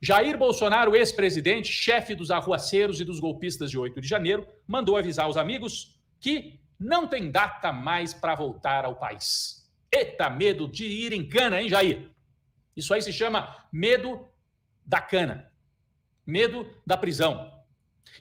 Jair Bolsonaro, ex-presidente, chefe dos arruaceiros e dos golpistas de 8 de janeiro, mandou avisar os amigos que não tem data mais para voltar ao país. Eita, medo de ir em cana, hein, Jair? Isso aí se chama medo da cana, medo da prisão.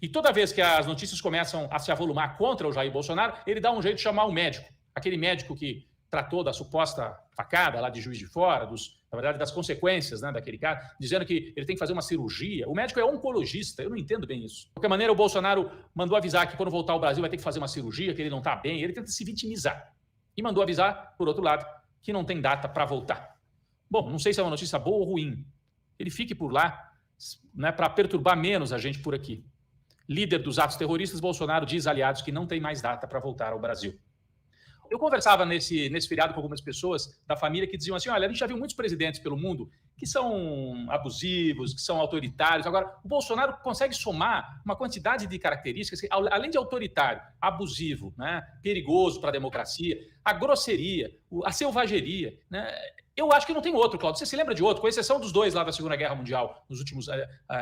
E toda vez que as notícias começam a se avolumar contra o Jair Bolsonaro, ele dá um jeito de chamar um médico, aquele médico que tratou da suposta facada lá de Juiz de Fora, na verdade, das consequências, né, daquele cara, dizendo que ele tem que fazer uma cirurgia. O médico é oncologista, eu não entendo bem isso. De qualquer maneira, o Bolsonaro mandou avisar que quando voltar ao Brasil vai ter que fazer uma cirurgia, que ele não está bem, ele tenta se vitimizar. E mandou avisar, por outro lado, que não tem data para voltar. Bom, não sei se é uma notícia boa ou ruim. Ele fique por lá, né, para perturbar menos a gente por aqui. Líder dos atos terroristas, Bolsonaro diz a aliados que não tem mais data para voltar ao Brasil. Eu conversava nesse feriado com algumas pessoas da família que diziam assim, olha, a gente já viu muitos presidentes pelo mundo que são abusivos, que são autoritários. Agora, o Bolsonaro consegue somar uma quantidade de características que, além de autoritário, abusivo, né, perigoso para a democracia, a grosseria, a selvageria, né? Eu acho que não tem outro, Cláudio. Você se lembra de outro, com exceção dos dois lá da Segunda Guerra Mundial, nos últimos,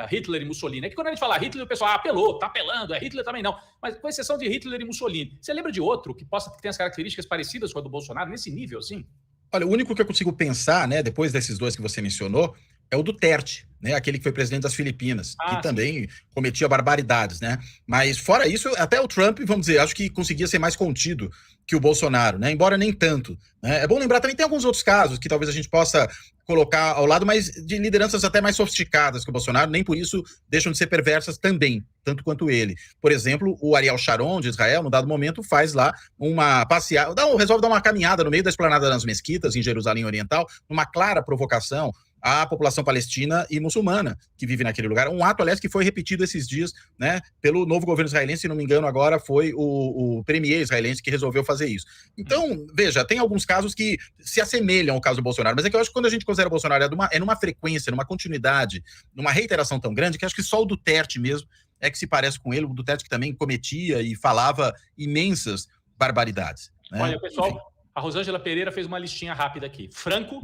Hitler e Mussolini. É que quando a gente fala Hitler, o pessoal apelou, tá apelando, Hitler também não. Mas com exceção de Hitler e Mussolini, você lembra de outro que tenha as características parecidas com a do Bolsonaro, nesse nível, assim? Olha, o único que eu consigo pensar, né, depois desses dois que você mencionou, é o Duterte, né, aquele que foi presidente das Filipinas, que também cometia barbaridades, né? Mas fora isso, até o Trump, vamos dizer, acho que conseguia ser mais contido que o Bolsonaro, né? Embora nem tanto, né? É bom lembrar também tem alguns outros casos que talvez a gente possa colocar ao lado, mas de lideranças até mais sofisticadas que o Bolsonaro, nem por isso deixam de ser perversas também, tanto quanto ele. Por exemplo, o Ariel Sharon, de Israel, num dado momento, faz lá uma passeada, resolve dar uma caminhada no meio da esplanada das mesquitas, em Jerusalém Oriental, numa clara provocação à população palestina e muçulmana que vive naquele lugar. Um ato, aliás, que foi repetido esses dias, né, pelo novo governo israelense, se não me engano, agora foi o premier israelense que resolveu fazer isso. Então, veja, tem alguns casos que se assemelham ao caso do Bolsonaro, mas é que eu acho que quando a gente considera o Bolsonaro numa frequência, numa continuidade, numa reiteração tão grande, que acho que só o Duterte mesmo é que se parece com ele, o Duterte que também cometia e falava imensas barbaridades. Né? Olha, pessoal, enfim. A Rosângela Pereira fez uma listinha rápida aqui. Franco,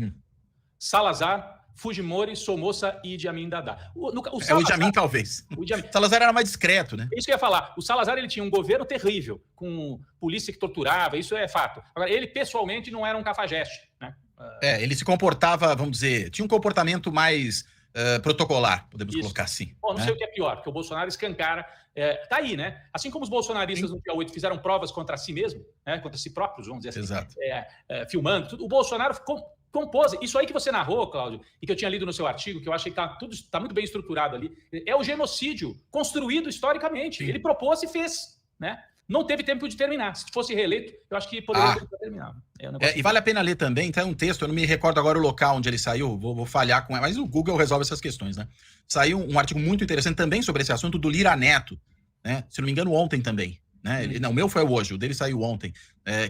Salazar, Fujimori, Somoza e Idi Amin Dada. O Idi Amin, talvez. O Salazar era mais discreto, né? Isso que eu ia falar. O Salazar ele tinha um governo terrível, com polícia que torturava, isso é fato. Agora, ele pessoalmente não era um cafajeste, né? Ele se comportava, vamos dizer, tinha um comportamento mais protocolar, podemos colocar assim. Bom, não sei o que é pior, porque o Bolsonaro escancara. Tá aí, né? Assim como os bolsonaristas no dia 8 fizeram provas contra si mesmo, né? Contra si próprios, vamos dizer assim. Exato. Filmando tudo. O Bolsonaro compôs. Isso aí que você narrou, Cláudio, e que eu tinha lido no seu artigo, que eu achei que tá muito bem estruturado ali, é o genocídio construído historicamente. Sim. Ele propôs e fez, né? Não teve tempo de terminar. Se fosse reeleito, eu acho que poderia ter terminado. E vale a pena ler também, tá? Um texto, eu não me recordo agora o local onde ele saiu, vou falhar com ele, mas o Google resolve essas questões, né? Saiu um artigo muito interessante também sobre esse assunto do Lira Neto, né? Se não me engano, ontem também. Né? Não, o meu foi hoje, o dele saiu ontem,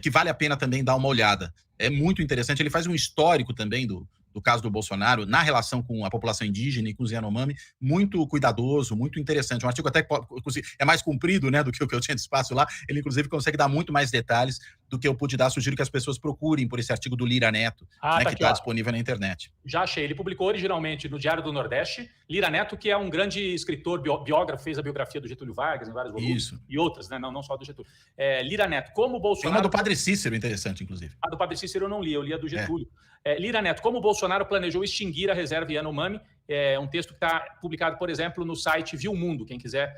que vale a pena também dar uma olhada. É muito interessante, ele faz um histórico também do caso do Bolsonaro, na relação com a população indígena e com os Yanomami, muito cuidadoso, muito interessante. Um artigo até que é mais comprido, né, do que o que eu tinha de espaço lá, ele inclusive consegue dar muito mais detalhes do que eu pude dar. Sugiro que as pessoas procurem por esse artigo do Lira Neto, né, que está disponível na internet. Já achei, ele publicou originalmente no Diário do Nordeste. Lira Neto, que é um grande escritor, biógrafo, fez a biografia do Getúlio Vargas em vários volumes. Isso. E outras, né, não só do Getúlio. Lira Neto, como o Bolsonaro... Tem uma do Padre Cícero interessante, inclusive. A do Padre Cícero eu não li, eu li a do Getúlio. Lira Neto, como o Bolsonaro planejou extinguir a reserva Yanomami, é um texto que está publicado, por exemplo, no site Viu o Mundo. Quem quiser,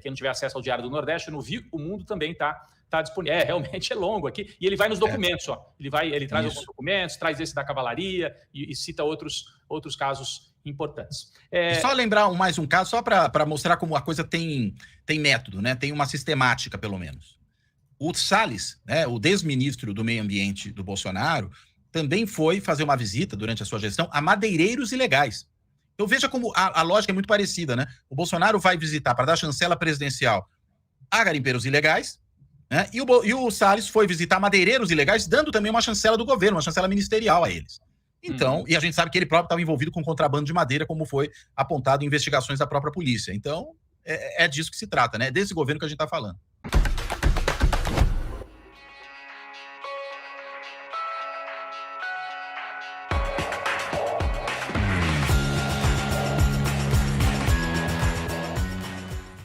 quem não tiver acesso ao Diário do Nordeste, no Viu o Mundo também está disponível. Realmente é longo aqui. E ele vai nos documentos, ó. Ele traz alguns documentos, traz esse da cavalaria e cita outros casos importantes. E só lembrar mais um caso, só para mostrar como a coisa tem método, né? Tem uma sistemática, pelo menos. O Salles, né, o desministro do Meio Ambiente do Bolsonaro, também foi fazer uma visita durante a sua gestão a madeireiros ilegais. Então veja como a lógica é muito parecida, né? O Bolsonaro vai visitar para dar chancela presidencial a garimpeiros ilegais, né? E o Salles foi visitar madeireiros ilegais, dando também uma chancela do governo, uma chancela ministerial a eles. Então, e a gente sabe que ele próprio estava envolvido com contrabando de madeira, como foi apontado em investigações da própria polícia. Então, é disso que se trata, né? É desse governo que a gente está falando.